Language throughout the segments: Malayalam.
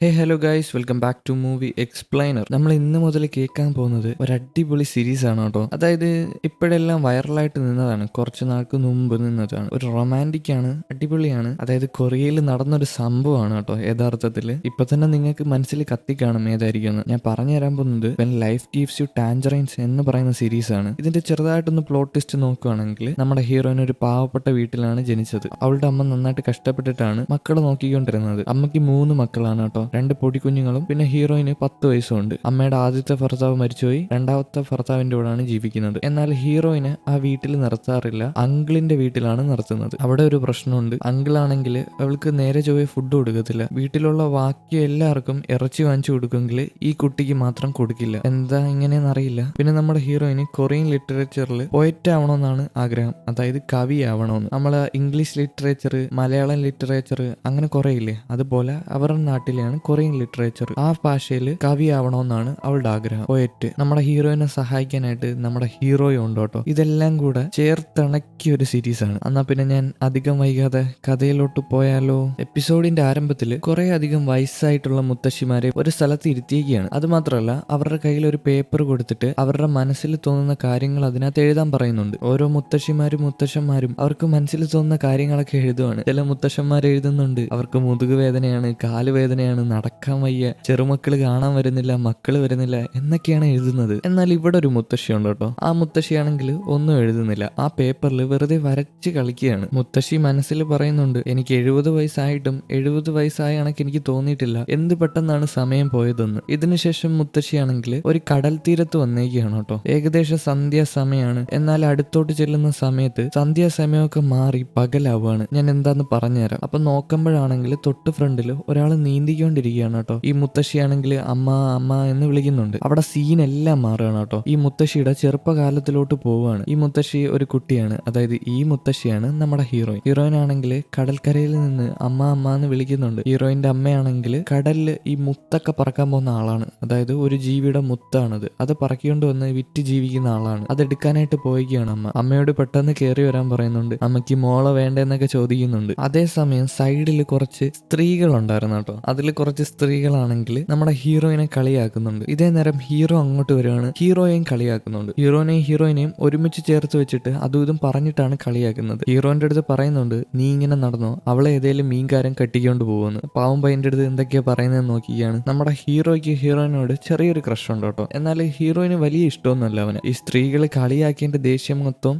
Hello guys, welcome back to movie explainer. നമ്മൾ ഇന്ന് മുതൽ കേൾക്കാൻ പോകുന്നത് ഒരു അടിപൊളി സീരീസ് ആണ് കേട്ടോ. അതായത് ഇപ്പോഴെല്ലാം വൈറലായിട്ട് നിന്നതാണ്, കുറച്ച് നാൾക്ക് മുമ്പ് നിന്നതാണ്. ഒരു റൊമാൻറ്റിക് ആണ്, അടിപൊളിയാണ്. അതായത് കൊറിയയിൽ നടന്നൊരു സംഭവമാണ് കേട്ടോ. യഥാർത്ഥത്തിൽ ഇപ്പൊ തന്നെ നിങ്ങൾക്ക് മനസ്സിൽ കത്തിക്കാണും ഏതായിരിക്കും ഞാൻ പറഞ്ഞു തരാൻ പോകുന്നത്. വെൻ ലൈഫ് ഗീവ്സ് യു ടാഞ്ചറൈൻസ് എന്ന് പറയുന്ന സീരീസ് ആണ്. ഇതിന്റെ ചെറുതായിട്ടൊന്ന് പ്ലോട്ട് ടെസ്റ്റ് നോക്കുകയാണെങ്കിൽ, നമ്മുടെ ഹീറോയിൻ ഒരു പാവപ്പെട്ട വീട്ടിലാണ് ജനിച്ചത്. അവളുടെ അമ്മ നന്നായിട്ട് കഷ്ടപ്പെട്ടിട്ടാണ് മക്കളെ നോക്കിക്കൊണ്ടിരുന്നത്. അമ്മയ്ക്ക് 3 മക്കളാണ് കേട്ടോ. 2 പൊടിക്കുഞ്ഞുങ്ങളും പിന്നെ ഹീറോയിന് 10 വയസ്സുണ്ട്. അമ്മയുടെ ആദ്യത്തെ ഭർത്താവ് മരിച്ചുപോയി, രണ്ടാമത്തെ ഭർത്താവിന്റെ കൂടെയാണ് ജീവിക്കുന്നത്. എന്നാൽ ഹീറോയിന് ആ വീട്ടിൽ നിർത്താറില്ല, അങ്കിളിന്റെ വീട്ടിലാണ് നിർത്തുന്നത്. അവിടെ ഒരു പ്രശ്നമുണ്ട്. അങ്കിളാണെങ്കിൽ അവൾക്ക് നേരെ ചൊവ്വേ ഫുഡ് കൊടുക്കത്തില്ല. വീട്ടിലുള്ള ബാക്കി എല്ലാവർക്കും ഇറച്ചി വാങ്ങിച്ചു കൊടുക്കുമെങ്കിൽ ഈ കുട്ടിക്ക് മാത്രം കൊടുക്കില്ല. എന്താ ഇങ്ങനെയെന്ന് അറിയില്ല. പിന്നെ നമ്മുടെ ഹീറോയിന് കൊറിയൻ ലിറ്ററേച്ചറിൽ പോയറ്റ് ആവണമെന്നാണ് ആഗ്രഹം, അതായത് കവി ആവണമെന്ന്. നമ്മള് ഇംഗ്ലീഷ് ലിറ്ററേച്ചർ, മലയാളം ലിറ്ററേച്ചർ അങ്ങനെ കുറെ ഇല്ലേ, അതുപോലെ അവരുടെ നാട്ടിലെയാണ് കൊറിയൻ ലിറ്ററേച്ചർ. ആ ഭാഷയിൽ കവിയാവണമെന്നാണ് അവളുടെ ആഗ്രഹം, പോയറ്റ്. നമ്മുടെ ഹീറോയിനെ സഹായിക്കാനായിട്ട് നമ്മുടെ ഹീറോയും ഉണ്ട് കേട്ടോ. ഇതെല്ലാം കൂടെ ചേർത്തിണക്കിയ ഒരു സീരീസ് ആണ്. എന്നാ പിന്നെ ഞാൻ അധികം വൈകാതെ കഥയിലോട്ട് പോയാലോ. എപ്പിസോഡിന്റെ ആരംഭത്തിൽ കുറെ അധികം വയസ്സായിട്ടുള്ള മുത്തശ്ശിമാരെ ഒരു സ്ഥലത്ത് ഇരുത്തിയിരിക്കുകയാണ്. അത് മാത്രമല്ല, അവരുടെ കയ്യിൽ ഒരു പേപ്പർ കൊടുത്തിട്ട് അവരുടെ മനസ്സിൽ തോന്നുന്ന കാര്യങ്ങൾ അതിനകത്ത് എഴുതാൻ പറയുന്നുണ്ട്. ഓരോ മുത്തശ്ശന്മാരും അവർക്ക് മനസ്സിൽ തോന്നുന്ന കാര്യങ്ങളൊക്കെ എഴുതുവാണ്. ചില മുത്തശ്ശന്മാർ എഴുതുന്നുണ്ട് അവർക്ക് മുതുക് വേദനയാണ്, കാലുവേദനയാണ്, നടക്കാൻ വയ്യ, ചെറുമക്കള് കാണാൻ വരുന്നില്ല, മക്കള് വരുന്നില്ല എന്നൊക്കെയാണ് എഴുതുന്നത്. എന്നാൽ ഇവിടെ ഒരു മുത്തശ്ശി ഉണ്ട് കേട്ടോ. ആ മുത്തശ്ശിയാണെങ്കിൽ ഒന്നും എഴുതുന്നില്ല, ആ പേപ്പറിൽ വെറുതെ വരച്ച് കളിക്കുകയാണ്. മുത്തശ്ശി മനസ്സിൽ പറയുന്നുണ്ട്, എനിക്ക് 70 വയസ്സായിട്ടും 70 വയസ്സായ കണക്ക് എനിക്ക് തോന്നിയിട്ടില്ല, എന്ത് പെട്ടെന്നാണ് സമയം പോയതെന്ന്. ഇതിനുശേഷം മുത്തശ്ശിയാണെങ്കിൽ ഒരു കടൽ തീരത്ത് വന്നേക്കുകയാണ് കേട്ടോ. ഏകദേശം സന്ധ്യാസമയമാണ്. എന്നാൽ അടുത്തോട്ട് ചെല്ലുന്ന സമയത്ത് സന്ധ്യാസമയമൊക്കെ മാറി പകലാവുകയാണ്. ഞാൻ എന്താന്ന് പറഞ്ഞുതരാം. അപ്പൊ നോക്കുമ്പോഴാണെങ്കിൽ തൊട്ട് ഫ്രണ്ടിൽ ഒരാൾ നീന്തിക്കൊണ്ടിരിക്കുകയാണ് കേട്ടോ. ഈ മുത്തശ്ശിയാണെങ്കിൽ അമ്മ അമ്മ എന്ന് വിളിക്കുന്നുണ്ട്. അവിടെ സീനെല്ലാം മാറുകയാണ് കേട്ടോ. ഈ മുത്തശ്ശിയുടെ ചെറുപ്പകാലത്തിലോട്ട് പോവുകയാണ്. ഈ മുത്തശ്ശി ഒരു കുട്ടിയാണ്, അതായത് ഈ മുത്തശ്ശിയാണ് നമ്മുടെ ഹീറോയിൻ ആണെങ്കിൽ കടൽക്കരയിൽ നിന്ന് അമ്മ അമ്മ എന്ന് വിളിക്കുന്നുണ്ട്. ഹീറോയിന്റെ അമ്മയാണെങ്കിൽ കടലിൽ ഈ മുത്തൊക്കെ പറക്കാൻ പോകുന്ന ആളാണ്, അതായത് ഒരു ജീവിയുടെ മുത്താണത്. അത് പറക്കിക്കൊണ്ട് വന്ന് വിറ്റ് ജീവിക്കുന്ന ആളാണ്. അതെടുക്കാനായിട്ട് പോവുകയാണ് അമ്മ. അമ്മയോട് പെട്ടെന്ന് കയറി വരാൻ പറയുന്നുണ്ട്. അമ്മയ്ക്ക് മോളെ വേണ്ടെന്നൊക്കെ ചോദിക്കുന്നുണ്ട്. അതേസമയം സൈഡിൽ കുറച്ച് സ്ത്രീകളുണ്ടായിരുന്നു കേട്ടോ. അതിൽ കുറച്ച് സ്ത്രീകളാണെങ്കിൽ നമ്മുടെ ഹീറോയിനെ കളിയാക്കുന്നുണ്ട്. ഇതേ നേരം ഹീറോ അങ്ങോട്ട് വരുവാണ്, ഹീറോയെയും കളിയാക്കുന്നുണ്ട്. ഹീറോയിനെയും ഒരുമിച്ച് ചേർത്ത് വെച്ചിട്ട് അതും ഇതും പറഞ്ഞിട്ടാണ് കളിയാക്കുന്നത്. ഹീറോന്റെ അടുത്ത് പറയുന്നുണ്ട്, നീ ഇങ്ങനെ നടന്നോ, അവളെ ഏതെങ്കിലും മീൻകാരൻ കെട്ടിക്കൊണ്ട് പോകുമെന്ന്. പാവം പയ്യന്റെ അടുത്ത് എന്തൊക്കെയാ പറയുന്നതെന്ന് നോക്കിയാണ്. നമ്മുടെ ഹീറോയിനോട് ചെറിയൊരു ക്രഷ് ഉണ്ട് കേട്ടോ. എന്നാൽ ഹീറോയിന് വലിയ ഇഷ്ടമൊന്നുമല്ല അവന്. ഈ സ്ത്രീകൾ കളിയാക്കിയതിന്റെ ദേഷ്യം മൊത്തം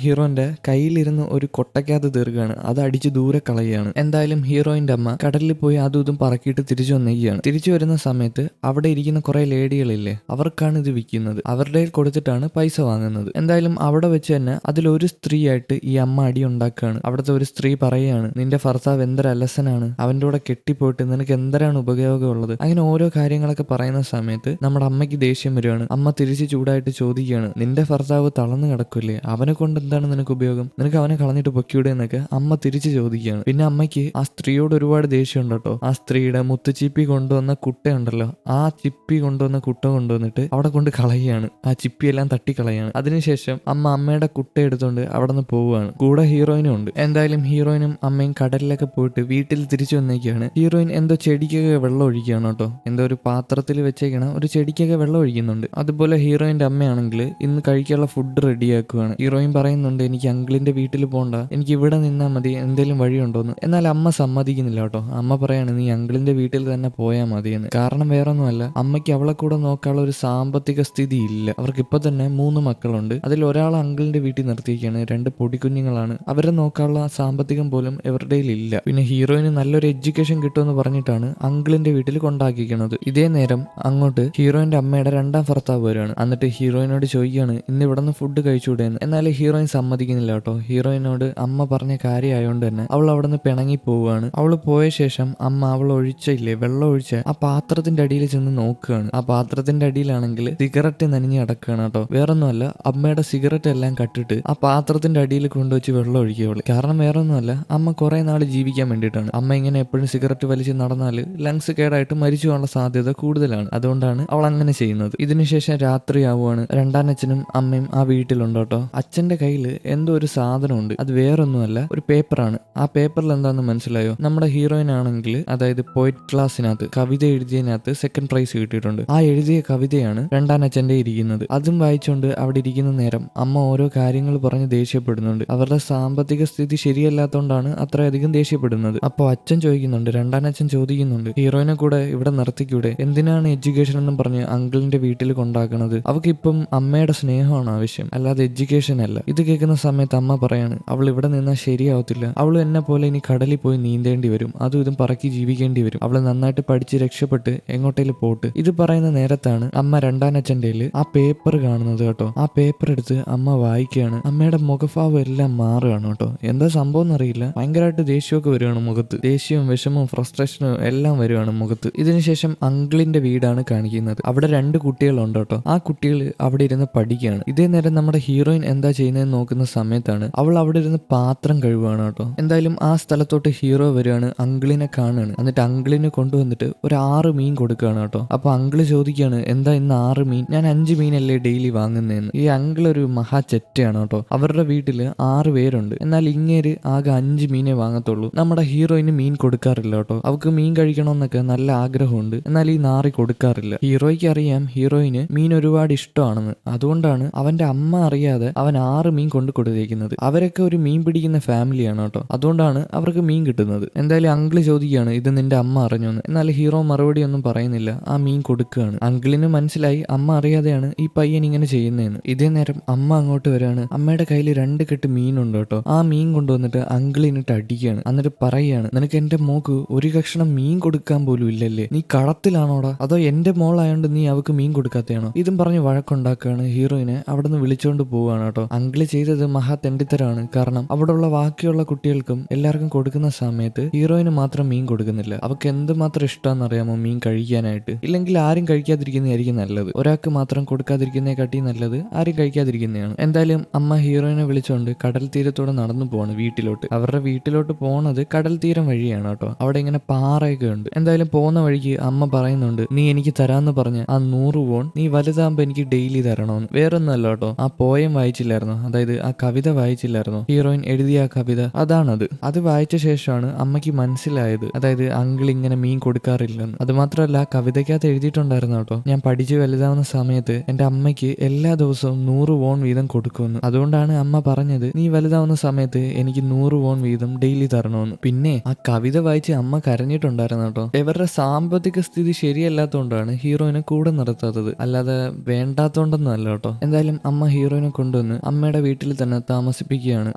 ഹീറോന്റെ കയ്യിലിരുന്ന് ഒരു കൊട്ടയ്ക്കകത്ത് തീർക്കുകയാണ്. അത് അടിച്ച് ദൂരെ കളയുകയാണ്. എന്തായാലും ഹീറോയിന്റെ അമ്മ കടലിൽ പോയി അതും ഇതും പറക്കിയിട്ട് തിരിച്ചു വന്നിരിക്കുകയാണ്. തിരിച്ചു വരുന്ന സമയത്ത് അവിടെ ഇരിക്കുന്ന കുറെ ലേഡികളില്ലേ, അവർക്കാണ് ഇത് വിൽക്കുന്നത്. അവരുടെ കൊടുത്തിട്ടാണ് പൈസ വാങ്ങുന്നത്. എന്തായാലും അവിടെ വെച്ച് തന്നെ അതിലൊരു സ്ത്രീയായിട്ട് ഈ അമ്മ അടി ഉണ്ടാക്കുകയാണ്. അവിടുത്തെ ഒരു സ്ത്രീ പറയുകയാണ്, നിന്റെ ഭർത്താവ് എന്തൊരു അലസനാണ്, അവന്റെ കൂടെ കെട്ടിപ്പോയിട്ട് നിനക്ക് എന്തരാണ് ഉപയോഗമുള്ളത്. അങ്ങനെ ഓരോ കാര്യങ്ങളൊക്കെ പറയുന്ന സമയത്ത് നമ്മുടെ അമ്മയ്ക്ക് ദേഷ്യം വരുവാണ്. അമ്മ തിരിച്ച് ചൂടായിട്ട് ചോദിക്കുകയാണ്, നിന്റെ ഭർത്താവ് തളർന്നു കിടക്കില്ലേ, അവനെ കൊണ്ട് എന്താണ് നിനക്ക് ഉപയോഗം, നിനക്ക് അവനെ കളഞ്ഞിട്ട് പൊക്കിയൂടെ എന്നൊക്കെ അമ്മ തിരിച്ച് ചോദിക്കുകയാണ്. പിന്നെ അമ്മയ്ക്ക് ആ സ്ത്രീയോട് ഒരുപാട് ദേഷ്യം ഉണ്ട് കേട്ടോ. ആ സ്ത്രീയുടെ മുത്തുച്ചിപ്പി കൊണ്ടുവന്ന കുട്ടയുണ്ടല്ലോ, ആ ചിപ്പി കൊണ്ടുവന്ന കുട്ട കൊണ്ടുവന്നിട്ട് അവിടെ കൊണ്ട് കളയുകയാണ്. ആ ചിപ്പിയെല്ലാം തട്ടിക്കളയാണ്. അതിനുശേഷം അമ്മയുടെ കുട്ട എടുത്തുകൊണ്ട് അവിടെ നിന്ന് പോവുകയാണ്. കൂടെ ഹീറോയിനും ഉണ്ട്. എന്തായാലും ഹീറോയിനും അമ്മയും കടലിലൊക്കെ പോയിട്ട് വീട്ടിൽ തിരിച്ചു വന്നേക്കാണ്. ഹീറോയിൻ എന്തോ ചെടിക്കൊക്കെ വെള്ളം ഒഴിക്കുകയാണ് കേട്ടോ. എന്തോ ഒരു പാത്രത്തിൽ വെച്ചേക്കണ ഒരു ചെടിക്കൊക്കെ വെള്ളം ഒഴിക്കുന്നുണ്ട്. അതുപോലെ ഹീറോയിന്റെ അമ്മയാണെങ്കിൽ ഇന്ന് കഴിക്കാനുള്ള ഫുഡ് റെഡിയാക്കുകയാണ്. ഹീറോയിൻ പറയുന്നുണ്ട്, എനിക്ക് അങ്കിളിന്റെ വീട്ടിൽ പോകണ്ട, എനിക്ക് ഇവിടെ നിന്നാൽ മതി, എന്തെങ്കിലും വഴിയുണ്ടോന്ന്. എന്നാൽ അമ്മ സമ്മതിക്കുന്നില്ല കേട്ടോ. അമ്മ പറയാണ്, നീ അങ്കിളിന്റെ വീട്ടിൽ തന്നെ പോയാൽ മതിയെന്ന്. കാരണം വേറൊന്നുമല്ല, അമ്മയ്ക്ക് അവളെ കൂടെ നോക്കാനുള്ള ഒരു സാമ്പത്തിക സ്ഥിതി ഇല്ല. അവർക്ക് ഇപ്പൊ തന്നെ 3 മക്കളുണ്ട്. അതിൽ ഒരാൾ അങ്കിളിന്റെ വീട്ടിൽ നിർത്തിയിരിക്കുകയാണ്, 2 പൊടിക്കുഞ്ഞുങ്ങളാണ്. അവരെ നോക്കാനുള്ള സാമ്പത്തികം പോലും ഇവരുടെ ഇല്ല. പിന്നെ ഹീറോയിന് നല്ലൊരു എഡ്യൂക്കേഷൻ കിട്ടുമെന്ന് പറഞ്ഞിട്ടാണ് അങ്കിളിന്റെ വീട്ടിൽ കൊണ്ടാക്കിയിരിക്കുന്നത്. ഇതേ നേരം അങ്ങോട്ട് ഹീറോയിന്റെ അമ്മയുടെ 2ാം ഭർത്താവ് വരികയാണ്. എന്നിട്ട് ഹീറോയിനോട് ചോദിക്കുകയാണ്, ഇന്ന് ഇവിടെ നിന്ന് ഫുഡ് കഴിച്ചുകൂടെയെന്ന്. എന്നാൽ ഹീറോയിൻ സമ്മതിക്കുന്നില്ല കേട്ടോ. ഹീറോയിനോട് അമ്മ പറഞ്ഞ കാര്യമായോണ്ട് തന്നെ അവൾ അവിടെ നിന്ന് പിണങ്ങി പോവുകയാണ്. അവള് പോയ ശേഷം അമ്മ അവൾ ഒഴിച്ചില്ലേ വെള്ളം ഒഴിച്ച ആ പാത്രത്തിന്റെ അടിയിൽ ചെന്ന് നോക്കുകയാണ്. ആ പാത്രത്തിന്റെ അടിയിലാണെങ്കിൽ സിഗരറ്റ് നനഞ്ഞ് കിടക്കുകയാണ് കേട്ടോ. വേറൊന്നുമല്ല, അമ്മയുടെ സിഗരറ്റ് എല്ലാം കട്ടിട്ട് ആ പാത്രത്തിന്റെ അടിയിൽ കൊണ്ടുവച്ച് വെള്ളം ഒഴിക്കുകയുള്ളു. കാരണം വേറൊന്നുമല്ല, അമ്മ കുറെ നാൾ ജീവിക്കാൻ വേണ്ടിയിട്ടാണ്. അമ്മ ഇങ്ങനെ എപ്പോഴും സിഗരറ്റ് വലിച്ച് നടന്നാൽ ലങ്സ് കേടായിട്ട് മരിച്ചു പോകാനുള്ള സാധ്യത കൂടുതലാണ്. അതുകൊണ്ടാണ് അവൾ അങ്ങനെ ചെയ്യുന്നത്. ഇതിനുശേഷം രാത്രിയാവുകയാണ്. 2ാം അച്ഛനും അമ്മയും ആ വീട്ടിലുണ്ട് കേട്ടോ. അച്ഛന്റെ കയ്യിൽ എന്തോ ഒരു സാധനമുണ്ട്. അത് വേറൊന്നുമല്ല, ഒരു പേപ്പറാണ്. ആ പേപ്പറിൽ എന്താണെന്ന് മനസ്സിലായോ? നമ്മുടെ ഹീറോയിൻ ആണെങ്കിൽ, അതായത് പോയിറ്റ് ക്ലാസ്സിനകത്ത് കവിത എഴുതിയതിനകത്ത് സെക്കൻഡ് പ്രൈസ് കിട്ടിയിട്ടുണ്ട്. ആ എഴുതിയ കവിതയാണ് രണ്ടാനച്ഛന്റെ ഇരിക്കുന്നത്. അതും വായിച്ചുകൊണ്ട് അവിടെ ഇരിക്കുന്ന നേരം അമ്മ ഓരോ കാര്യങ്ങൾ പറഞ്ഞ് ദേഷ്യപ്പെടുന്നുണ്ട്. അവരുടെ സാമ്പത്തിക സ്ഥിതി ശരിയല്ലാത്തതുകൊണ്ടാണ് അത്രയധികം ദേഷ്യപ്പെടുന്നത്. അപ്പോൾ അച്ഛൻ ചോദിക്കുന്നുണ്ട്, രണ്ടാനച്ഛൻ ചോദിക്കുന്നുണ്ട്, ഹീറോയിനെ കൂടെ ഇവിടെ നിർത്തിക്കൂടെ, എന്തിനാണ് എഡ്യൂക്കേഷൻ എന്നും പറഞ്ഞ് അങ്കിളിന്റെ വീട്ടിൽ കൊണ്ടാക്കണത്, അവൾക്ക് ഇപ്പം അമ്മയുടെ സ്നേഹമാണ് ആവശ്യം, അല്ലാതെ എഡ്യൂക്കേഷൻ അല്ല. ഇത് കേൾക്കുന്ന സമയത്ത് അമ്മ പറയാണ്, അവൾ ഇവിടെ നിന്നാൽ ശരിയാവത്തില്ല, അവൾ എന്നെ പോലെ ഇനി കടലിൽ പോയി നീന്തേണ്ടി വരും, അതും ഇതും പറക്കി ജീവിക്കേണ്ടി വരും, അവൾ നന്നായിട്ട് പഠിച്ച് രക്ഷപ്പെട്ട് എങ്ങോട്ടേലും പോട്ട്. ഇത് പറയുന്ന നേരത്താണ് അമ്മ രണ്ടാനച്ഛൻ്റെ ആ പേപ്പർ കാണുന്നത് കേട്ടോ. ആ പേപ്പർ എടുത്ത് അമ്മ വായിക്കുകയാണ്. അമ്മയുടെ മുഖഭാവം എല്ലാം മാറുകയാണ് കേട്ടോ. എന്താ സംഭവം എന്നറിയില്ല, ഭയങ്കരമായിട്ട് ദേഷ്യമൊക്കെ വരുവാണ് മുഖത്ത്. ദേഷ്യവും വിഷമവും ഫ്രസ്ട്രേഷനും എല്ലാം വരുവാണ് മുഖത്ത്. ഇതിനുശേഷം അങ്കിളിന്റെ വീടാണ് കാണിക്കുന്നത്. അവിടെ 2 കുട്ടികളുണ്ട് കേട്ടോ. ആ കുട്ടികൾ അവിടെ ഇരുന്ന് പഠിക്കുകയാണ്. ഇതേ നേരം നമ്മുടെ ഹീറോയിൻ എന്താ ചെയ്യുന്നതെന്ന് നോക്കുന്ന സമയത്താണ് അവൾ അവിടെ ഇരുന്ന് പാത്രം കഴുകുകയാണ് കേട്ടോ. എന്തായാലും ആ സ്ഥലത്തോട്ട് ഹീറോ വരുവാണ്, അങ്കിളിനെ കാണുകയാണ്. എന്നിട്ട് അങ്കിളിനെ കൊണ്ടുവന്നിട്ട് ഒരു 6 മീൻ കൊടുക്കുകയാണ് കേട്ടോ. അപ്പൊ അങ്കിള് ചോദിക്കുകയാണ്, എന്താ ഇന്ന് 6 മീൻ, ഞാൻ 5 മീനല്ലേ ഡെയിലി വാങ്ങുന്നതെന്ന്. ഈ അങ്കിൾ ഒരു മഹാ ചെറ്റയാണ് കേട്ടോ. അവരുടെ വീട്ടില് 6 പേരുണ്ട്, എന്നാൽ ഇങ്ങേര് ആകെ 5 മീനെ വാങ്ങത്തുള്ളൂ. നമ്മുടെ ഹീറോയിന് മീൻ കൊടുക്കാറില്ല കേട്ടോ. അവൾക്ക് മീൻ കഴിക്കണമെന്നൊക്കെ നല്ല ആഗ്രഹമുണ്ട്, എന്നാൽ ഈ നാറി കൊടുക്കാറില്ല. ഹീറോയ്ക്ക് അറിയാം ഹീറോയിന് മീൻ ഒരുപാട് ഇഷ്ടമാണെന്ന്. അതുകൊണ്ടാണ് അവന്റെ അമ്മ അറിയാതെ അവൻ 6 മീൻ കൊണ്ട് കൊടുത്തേക്കുന്നത്. അവരൊക്കെ ഒരു മീൻ പിടിക്കുന്ന ഫാമിലിയാണ് കേട്ടോ. അതുകൊണ്ടാണ് അവർക്ക് മീൻ കിട്ടുന്നത്. എന്തായാലും അങ്കിള് ചോദിക്കുകയാണ്, ഇത് നിന്റെ അമ്മ അറിഞ്ഞോന്ന്. എന്നാൽ ഹീറോ മറുപടി ഒന്നും പറയുന്നില്ല, ആ മീൻ കൊടുക്കുകയാണ്. അങ്കിളിന് മനസ്സിലായി അമ്മ അറിയാതെയാണ് ഈ പയ്യൻ ഇങ്ങനെ ചെയ്യുന്നതെന്ന്. ഇതേ നേരം അമ്മ അങ്ങോട്ട് വരാണ്. അമ്മയുടെ കയ്യിൽ 2 കെട്ട് മീനുണ്ട് കേട്ടോ. ആ മീൻ കൊണ്ടുവന്നിട്ട് അങ്കിളിനിട്ട് അടിക്കുകയാണ്. എന്നിട്ട് പറയുകയാണ്, നിനക്ക് എന്റെ മോക്ക് ഒരു കഷ്ണം മീൻ കൊടുക്കാൻ പോലും ഇല്ലല്ലേ, നീ കളത്തിലാണോടാ, അതോ എന്റെ മോളായോണ്ട് നീ അവക്ക് മീൻ കൊടുക്കാത്തയാണോ? ഇതും പറഞ്ഞ് വഴക്കുണ്ടാക്കുകയാണ്. ഹീറോയിനെ അവിടെ നിന്ന് വിളിച്ചോണ്ട് പോവുകയാണ് കേട്ടോ. അങ്കിള് ചെയ്തത് മഹാ തെണ്ടിത്തരാണ്. കാരണം അവിടെയുള്ള ബാക്കിയുള്ള കുട്ടികൾക്കും എല്ലാവർക്കും കൊടുക്കുന്ന സമയത്ത് ഹീറോയിന് മാത്രം മീൻ കൊടുക്കുന്നില്ല. അവക്ക് എന്തുമാത്രം ഇഷ്ടമാണെന്ന് അറിയാമോ മീൻ കഴിക്കാനായിട്ട്. ഇല്ലെങ്കിൽ ആരും കഴിക്കാതിരിക്കുന്നതായിരിക്കും നല്ലത്. ഒരാൾക്ക് മാത്രം കൊടുക്കാതിരിക്കുന്നതിനെക്കാട്ടി നല്ലത് ആരും കഴിക്കാതിരിക്കുന്നതാണ്. എന്തായാലും അമ്മ ഹീറോയിനെ വിളിച്ചോണ്ട് കടൽ തീരത്തോടെ നടന്നു പോവാണ് വീട്ടിലോട്ട്. അവരുടെ വീട്ടിലോട്ട് പോണത് കടൽ തീരം വഴിയാണ് കേട്ടോ. അവിടെ ഇങ്ങനെ പാറയൊക്കെ ഉണ്ട്. എന്തായാലും പോകുന്ന വഴിക്ക് അമ്മ പറയുന്നുണ്ട്, നീ എനിക്ക് തരാന്ന് പറഞ്ഞ ആ 100 വോൺ നീ വലുതാകുമ്പോ എനിക്ക് ഡെയിലി തരണമെന്ന്. വേറൊന്നുമല്ല കേട്ടോ, ആ പോയം വായിച്ചില്ലായിരുന്നു, അതായത് ആ കവിത വായിച്ചില്ലായിരുന്നു, ഹീറോയിൻ എഴുതിയ ആ കവിത, അതാണത്. അത് വായിച്ച ശേഷമാണ് അമ്മയ്ക്ക് മനസ്സിലായത്, അതായത് അങ്കിൾ ഇങ്ങനെ മീൻ കൊടുക്കാറില്ലെന്ന്. അത് മാത്രമല്ല ആ കവിതയ്ക്കകത്ത് എഴുതിയിട്ടുണ്ടായിരുന്നു കേട്ടോ, ഞാൻ പഠിച്ച് വലുതാവുന്ന സമയത്ത് എന്റെ അമ്മയ്ക്ക് എല്ലാ ദിവസവും 100 വോൺ വീതം കൊടുക്കുമെന്ന്. അതുകൊണ്ടാണ് അമ്മ പറഞ്ഞത്, നീ വലുതാവുന്ന സമയത്ത് എനിക്ക് 100 വോൺ വീതം ഡെയിലി തരണമെന്ന്. പിന്നെ ആ കവിത വായിച്ച് അമ്മ കരഞ്ഞിട്ടുണ്ടായിരുന്നു കേട്ടോ. ഇവരുടെ സാമ്പത്തിക സ്ഥിതി ശരിയല്ലാത്തതുകൊണ്ടാണ് ഹീറോയിനെ കൂടെ നിർത്താത്തത്, അല്ലാതെ വേണ്ടാത്തോണ്ടൊന്നും അല്ല കേട്ടോ. എന്തായാലും അമ്മ ഹീറോയിനെ കൊണ്ടുവന്ന് അമ്മയുടെ വീട്ടിൽ തന്നെ താമസിപ്പിക്കുകയാണ്.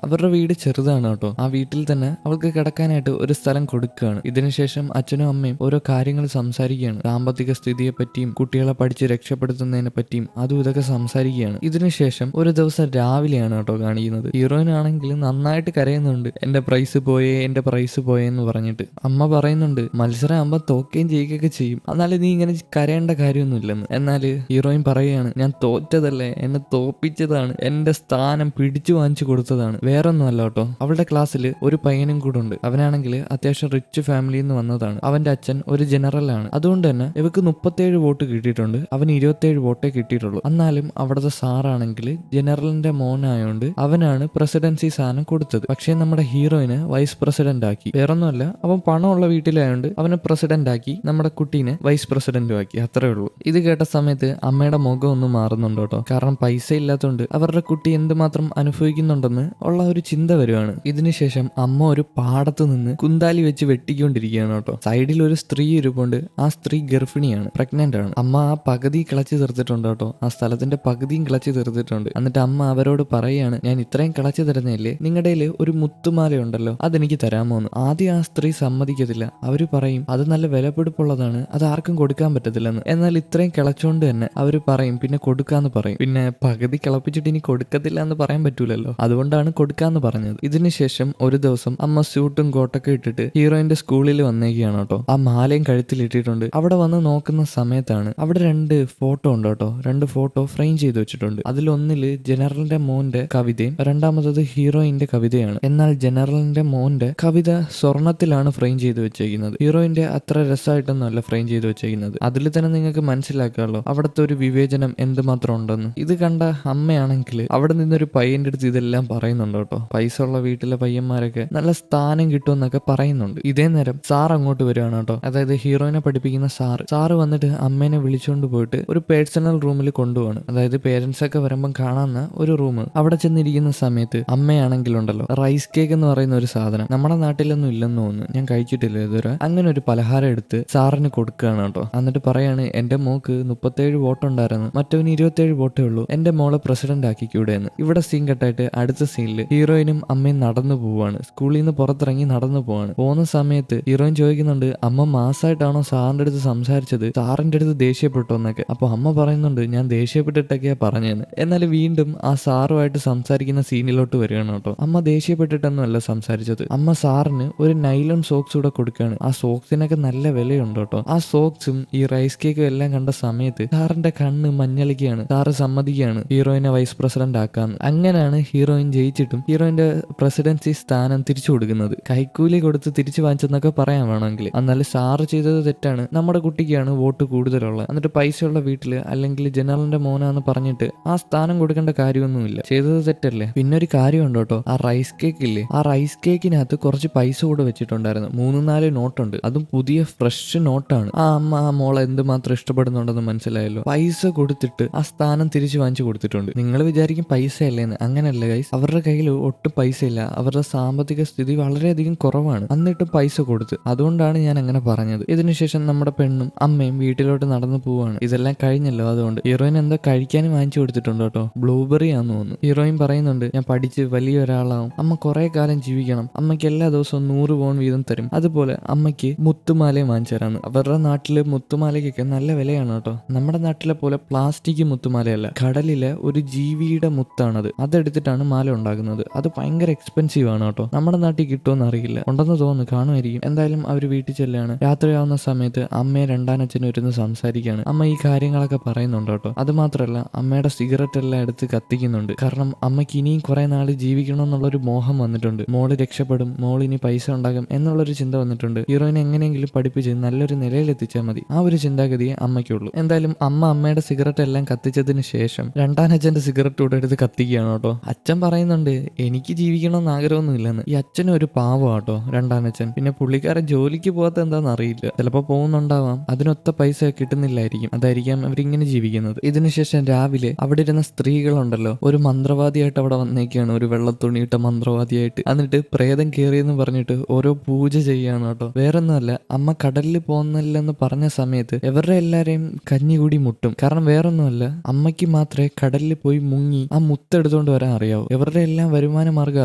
അവരുടെ വീട് ചെറുതാണ് കേട്ടോ. ആ വീട്ടിൽ തന്നെ അവൾക്ക് കിടക്കാനായിട്ട് ഒരു സ്ഥലം കൊടുക്കുകയാണ്. ഇതിനുശേഷം അച്ഛനും അമ്മയും ഓരോ കാര്യങ്ങൾ സംസാരിക്കുകയാണ്. സാമ്പത്തിക സ്ഥിതിയെ പറ്റിയും കുട്ടികളെ പഠിച്ച് രക്ഷപ്പെടുത്തുന്നതിനെ പറ്റിയും അതും ഇതൊക്കെ സംസാരിക്കുകയാണ്. ഇതിനുശേഷം ഒരു ദിവസം രാവിലെയാണ് കേട്ടോ കാണിക്കുന്നത്. ഹീറോയിൻ ആണെങ്കിൽ നന്നായിട്ട് കരയുന്നുണ്ട്, എന്റെ പ്രൈസ് പോയേ, എന്റെ പ്രൈസ് പോയേ എന്ന് പറഞ്ഞിട്ട്. അമ്മ പറയുന്നുണ്ട്, മത്സരം ആകുമ്പോൾ തോക്കുകയും ചെയ്യുകയൊക്കെ ചെയ്യും, എന്നാലും നീ ഇങ്ങനെ കരയേണ്ട കാര്യമൊന്നുമില്ലെന്ന്. എന്നാൽ ഹീറോയിൻ പറയുകയാണ്, ഞാൻ തോറ്റതല്ലേ, എന്നെ തോപ്പിച്ചതാണ്, എന്റെ സ്ഥാനം പിടിച്ചു വാങ്ങിച്ചു കൊടുത്തതാണ്, വേറൊന്നും അല്ല കേട്ടോ. അവളുടെ ക്ലാസ്സിൽ ഒരു പയ്യനും കൂടെ ഉണ്ട്. അവനാണെങ്കിൽ അത്യാവശ്യം റിച്ച് ഫാമിലിയിൽ നിന്ന് വന്നതാണ്. അവന്റെ അച്ഛൻ ഒരു ജനറലാണ്. അതുകൊണ്ട് തന്നെ ഇവക്ക് 37 വോട്ട് കിട്ടിയിട്ടുണ്ട്, അവന് 27 വോട്ടേ കിട്ടിയിട്ടുള്ളൂ. എന്നാലും അവിടുത്തെ സാറാണെങ്കിൽ ജനറലിന്റെ മോനായോണ്ട് അവനാണ് പ്രസിഡൻസി സ്ഥാനം കൊടുത്തത്. പക്ഷേ നമ്മുടെ ഹീറോയിനെ വൈസ് പ്രസിഡന്റ് ആക്കി. വേറൊന്നുമല്ല, അവൻ പണമുള്ള വീട്ടിലായോണ്ട് അവനെ പ്രസിഡന്റ് ആക്കി, നമ്മുടെ കുട്ടീനെ വൈസ് പ്രസിഡന്റും ആക്കി, അത്രേ ഉള്ളൂ. ഇത് കേട്ട സമയത്ത് അമ്മയുടെ മുഖം ഒന്ന് മാറുന്നുണ്ട് കേട്ടോ. കാരണം പൈസ ഇല്ലാത്തതുകൊണ്ട് അവരുടെ കുട്ടി എന്തുമാത്രം അനുഭവിക്കുന്നുണ്ടെന്ന് ഉള്ള ഒരു ചിന്ത വരുവാണ്. ഇതിനുശേഷം അമ്മ ഒരു പാടത്ത് നിന്ന് കുന്താലി വെച്ച് വെട്ടിക്കൊണ്ടിരിക്കുകയാണ് കേട്ടോ. സൈഡിൽ ഒരു സ്ത്രീ ഇരിപ്പുണ്ട്. ആ സ്ത്രീ ഗർഭിണിയാണ്, പ്രഗ്നന്റ് ആണ്. അമ്മ ആ പകുതി കിളച്ച് തീർത്തിട്ടുണ്ട് കേട്ടോ. ആ സ്ഥലത്തിന്റെ പകുതിയും കിളച്ച് തീർത്തിട്ടുണ്ട്. എന്നിട്ട് അമ്മ അവരോട് പറയുകയാണ്, ഞാൻ ഇത്രയും കിളച്ച് തരുന്നില്ലേ, നിങ്ങളുടെ ഒരു മുത്തുമാല ഉണ്ടല്ലോ, അതെനിക്ക് തരാമോന്ന്. ആദ്യം ആ സ്ത്രീ സമ്മതിക്കത്തില്ല. അവര് പറയും, അത് നല്ല വിലപിടിപ്പുള്ളതാണ്, അത് ആർക്കും കൊടുക്കാൻ പറ്റത്തില്ലെന്ന്. എന്നാൽ ഇത്രയും കിളച്ചോണ്ട് തന്നെ അവര് പറയും പിന്നെ കൊടുക്കാന്ന് പറയും. പിന്നെ പകുതി കിളപ്പിച്ചിട്ട് ഇനി കൊടുക്കത്തില്ല എന്ന് പറയാൻ പറ്റൂലല്ലോ, അതുകൊണ്ടാണ് കൊടുക്കാന്ന് പറഞ്ഞത്. ഇതിനുശേഷം ഒരു ദിവസം അമ്മ സ്യൂട്ടും കോട്ടൊക്കെ ഇട്ടിട്ട് ഹീറോയിന്റെ സ്കൂളിൽ വന്നേക്കുകയാണ് കേട്ടോ. ആ മാലയും കഴുത്തിലിട്ടിട്ടുണ്ട്. അവിടെ വന്ന് നോക്കുന്ന സമയത്താണ് അവിടെ 2 ഫോട്ടോ ഉണ്ട് കേട്ടോ. 2 ഫോട്ടോ ഫ്രെയിം ചെയ്ത് വെച്ചിട്ടുണ്ട്. അതിലൊന്നില് ജനറലിന്റെ മോന്റെ കവിതയും രണ്ടാമത്തത് ഹീറോയിന്റെ കവിതയാണ്. എന്നാൽ ജനറലിന്റെ മോന്റെ കവിത സ്വർണത്തിലാണ് ഫ്രെയിം ചെയ്ത് വെച്ചേക്കുന്നത്. ഹീറോയിന്റെ അത്ര രസമായിട്ടൊന്നും അല്ല ഫ്രെയിം ചെയ്ത് വെച്ചേക്കുന്നത്. അതിൽ തന്നെ നിങ്ങൾക്ക് മനസ്സിലാക്കാമല്ലോ അവിടുത്തെ ഒരു വിവേചനം എന്തുമാത്രം ഉണ്ടെന്ന്. ഇത് കണ്ട അമ്മയാണെങ്കിൽ അവിടെ നിന്നൊരു പയ്യന്റെ അടുത്ത് ഇതെല്ലാം പറയുന്നുണ്ട് കേട്ടോ. പൈസ ഉള്ള വീട്ടിലെ പയ്യന്മാരൊക്കെ നല്ല സ്ഥാനം കിട്ടുമെന്നൊക്കെ പറയുന്നുണ്ട്. ഇതേ നേരം സാർ അങ്ങോട്ട് വരികയാണ്. വരികയാണ് കേട്ടോ. അതായത് ഹീറോയിനെ പഠിപ്പിക്കുന്ന സാറ് വന്നിട്ട് അമ്മേനെ വിളിച്ചുകൊണ്ട് പോയിട്ട് ഒരു പേഴ്സണൽ റൂമിൽ കൊണ്ടുപോവാണ്. അതായത് പേരൻസ് ഒക്കെ വരുമ്പം കാണാവുന്ന ഒരു റൂം. അവിടെ ചെന്നിരിക്കുന്ന സമയത്ത് അമ്മയാണെങ്കിലുണ്ടല്ലോ റൈസ് കേക്ക് എന്ന് പറയുന്ന ഒരു സാധനം നമ്മുടെ നാട്ടിലൊന്നും ഇല്ലെന്ന് തോന്നുന്നു, ഞാൻ കഴിച്ചിട്ടില്ല ഇതുവരെ. അങ്ങനെ ഒരു പലഹാരം എടുത്ത് സാറിന് കൊടുക്കുകയാണ് കേട്ടോ. എന്നിട്ട് പറയാണ് എന്റെ മോക്ക് 37 വോട്ടുണ്ടായിരുന്നു, മറ്റവന് 27 വോട്ടേ ഉള്ളൂ, എന്റെ മോളെ പ്രസിഡന്റ് ആക്കിക്കൂടെ എന്ന്. ഇവിടെ സീൻ കട്ടായിട്ട് അടുത്ത സീനിൽ ഹീറോയിനും അമ്മയും നടന്നു പോവാണ്. സ്കൂളിൽ നിന്ന് പുറത്തിറങ്ങി നടന്നു പോവാണ്. പോകുന്ന സമയത്ത് ഹീറോയിൻ ചോദിക്കുന്നുണ്ട് അമ്മ മാസമായിട്ടാണോ സാറിന്റെ അടുത്ത് സംസാരിച്ചത്, സാറിന്റെ അടുത്ത് ദേഷ്യപ്പെട്ടോ എന്നൊക്കെ. അപ്പൊ അമ്മ പറയുന്നുണ്ട് ഞാൻ ദേഷ്യപ്പെട്ടിട്ടൊക്കെയാ പറഞ്ഞതെന്ന്. എന്നാൽ വീണ്ടും ആ സാറുമായിട്ട് സംസാരിക്കുന്ന സീനിലോട്ട് വരികയാണ് കേട്ടോ. അമ്മ ദേഷ്യപ്പെട്ടിട്ടൊന്നുമല്ല സംസാരിച്ചത്. അമ്മ സാറിന് ഒരു നൈലോൺ സോക്സ് കൂടെ കൊടുക്കുകയാണ്. ആ സോക്സിനൊക്കെ നല്ല വിലയുണ്ട് കേട്ടോ. ആ സോക്സും ഈ റൈസ് കേക്കും എല്ലാം കണ്ട സമയത്ത് സാറിന്റെ കണ്ണ് മഞ്ഞളിക്കുകയാണ്. സാറ് സമ്മതിക്കുകയാണ് ഹീറോയിനെ വൈസ് പ്രസിഡന്റ് ആക്കാന്ന്. അങ്ങനെയാണ് ഹീറോയിൻ ജയിച്ചിട്ടും ഹീറോയിന്റെ പ്രസിഡൻസി സ്ഥാനം തിരിച്ചു കൊടുക്കുന്നത്. കൈക്കൂലി കൊടുത്ത് തിരിച്ചു വാങ്ങിച്ചെന്നൊക്കെ പറയാൻ വേണമെങ്കിൽ. എന്നാലും സാറ് ചെയ്തത് തെറ്റാണ്, നമ്മുടെ കുട്ടിക്കാണ് വോട്ട് കൂടുതലുള്ളത്. എന്നിട്ട് പൈസയുള്ള വീട്ടില് അല്ലെങ്കിൽ ജനറലിന്റെ മോനാന്ന് പറഞ്ഞിട്ട് ആ സ്ഥാനം കൊടുക്കേണ്ട കാര്യമൊന്നുമില്ല. ചെയ്തത് തെറ്റല്ലേ. പിന്നെ ഒരു കാര്യമുണ്ട് കേട്ടോ, ആ റൈസ് കേക്ക് ഇല്ലേ, ആ റൈസ് കേക്കിനകത്ത് കുറച്ച് പൈസ കൂടെ വെച്ചിട്ടുണ്ടായിരുന്നു. 3-4 നോട്ടുണ്ട്, അതും പുതിയ ഫ്രഷ് നോട്ടാണ്. ആ അമ്മ ആ മോളെ എന്തുമാത്രം ഇഷ്ടപ്പെടുന്നുണ്ടെന്ന് മനസ്സിലായല്ലോ. പൈസ കൊടുത്തിട്ട് ആ സ്ഥാനം തിരിച്ചു വാങ്ങിച്ചു കൊടുത്തിട്ടുണ്ട്. നിങ്ങൾ വിചാരിക്കും പൈസ അല്ലേന്ന്, അങ്ങനെയല്ല ഗൈസ്. അവരുടെ കയ്യിൽ ഒട്ടും പൈസ ഇല്ല, അവരുടെ സാമ്പത്തിക സ്ഥിതി വളരെയധികം കുറവാണ്. എന്നിട്ട് പൈസ കൊടുത്ത്, അതുകൊണ്ടാണ് ഞാൻ അങ്ങനെ പറഞ്ഞത്. ഇതിനുശേഷം നമ്മുടെ പെണ്ണും അമ്മയും വീട്ടിലോട്ട് നടന്നു പോവാണ്. ഇതെല്ലാം കഴിഞ്ഞല്ലോ, അതുകൊണ്ട് ഹീറോയിൻ എന്തോ കഴിക്കാനും വാങ്ങിച്ചു കൊടുത്തിട്ടുണ്ട് കേട്ടോ. ബ്ലൂബെറി ആണെന്ന് തോന്നുന്നു. ഹീറോയിൻ പറയുന്നുണ്ട് ഞാൻ പഠിച്ച് വലിയൊരാളാവും, അമ്മ കുറെ കാലം ജീവിക്കണം, അമ്മയ്ക്ക് എല്ലാ ദിവസവും 100 വോൺ വീതം തരും, അതുപോലെ അമ്മയ്ക്ക് മുത്തുമാലയും വാങ്ങിച്ചു തരാന്ന്. അവരുടെ നാട്ടില് മുത്തുമാലയ്ക്കൊക്കെ നല്ല വിലയാണ് കേട്ടോ. നമ്മുടെ നാട്ടിലെ പോലെ പ്ലാസ്റ്റിക് മുത്തുമാലയല്ല, കടലിലെ ഒരു ജീവിയുടെ മുത്താണത്. അതെടുത്തിട്ടാണ് മാല ഉണ്ടാക്കുന്നത്. അത് ഭയങ്കര എക്സ്പെൻസീവ് ആണ് കേട്ടോ. നമ്മുടെ നാട്ടിൽ കിട്ടുമെന്ന് അറിയില്ല, ഉണ്ടെന്ന് തോന്നുന്നു, കാണുമായിരിക്കും. എന്തായാലും അവർ വീട്ടിൽ ചെല്ലാണ്. രാത്രിയാവുന്ന സമയത്ത് അമ്മയെ രണ്ടാനച്ഛനും ഇരുന്ന് സംസാരിക്കുകയാണ്. അമ്മ ഈ കാര്യങ്ങളൊക്കെ പറയുന്നുണ്ട് കേട്ടോ. അത് മാത്രമല്ല അമ്മയുടെ സിഗരറ്റ് എല്ലാം എടുത്ത് കത്തിക്കുന്നുണ്ട്. കാരണം അമ്മയ്ക്ക് ഇനിയും കുറെ നാൾ ജീവിക്കണം എന്നുള്ളൊരു മോഹം വന്നിട്ടുണ്ട്. മോള് രക്ഷപ്പെടും, മോൾ ഇനി പൈസ ഉണ്ടാകും എന്നുള്ളൊരു ചിന്ത വന്നിട്ടുണ്ട്. ഹീറോയിനെ എങ്ങനെയെങ്കിലും പഠിപ്പിച്ച് നല്ലൊരു നിലയിൽ എത്തിച്ചാൽ മതി, ആ ഒരു ചിന്താഗതിയെ അമ്മയ്ക്കുള്ളൂ. എന്തായാലും അമ്മയുടെ സിഗരറ്റ് എല്ലാം കത്തിച്ചതിന് ശേഷം രണ്ടാനച്ഛന്റെ സിഗരറ്റ് കൂടെ എടുത്ത് കത്തിക്കുകയാണ് കേട്ടോ. അച്ഛൻ പറയുന്നുണ്ട് എനിക്ക് ജീവിക്കണമെന്ന് ആഗ്രഹമൊന്നുമില്ലെന്ന്. ഈ അച്ഛനും ഒരു പാവം കേട്ടോ രണ്ടാനച്ഛൻ. പിന്നെ പുള്ളിക്കാരൻ ജോലിക്ക് പോകാത്ത എന്താണെന്ന് അറിയില്ല, ചിലപ്പോൾ പോകുന്നുണ്ടാവാം, അതിനൊത്ത പൈസ കിട്ടുന്നില്ലായിരിക്കും, അതായിരിക്കാം അവരിങ്ങനെ ജീവിക്കുന്നത്. ഇതിനുശേഷം രാവിലെ അവിടെ ഇരുന്ന സ്ത്രീകളുണ്ടല്ലോ ഒരു മന്ത്രവാദിയായിട്ട് അവിടെ വന്നേക്കാണ്, ഒരു വെള്ളത്തുണിയിട്ട മന്ത്രവാദിയായിട്ട്. എന്നിട്ട് പ്രേതം കയറിയെന്ന് പറഞ്ഞിട്ട് ഓരോ പൂജ ചെയ്യാണ് കേട്ടോ. വേറൊന്നുമല്ല, അമ്മ കടലിൽ പോകുന്നില്ലെന്ന് പറഞ്ഞ സമയത്ത് ഇവരുടെ എല്ലാരെയും കഞ്ഞി കൂടി മുട്ടും. കാരണം വേറൊന്നുമല്ല, അമ്മയ്ക്ക് മാത്രമേ കടലിൽ പോയി മുങ്ങി ആ മുത്തെടുത്തോണ്ട് വരാൻ അറിയാവൂ. ഇവരുടെ എല്ലാം വരുമാന മാർഗം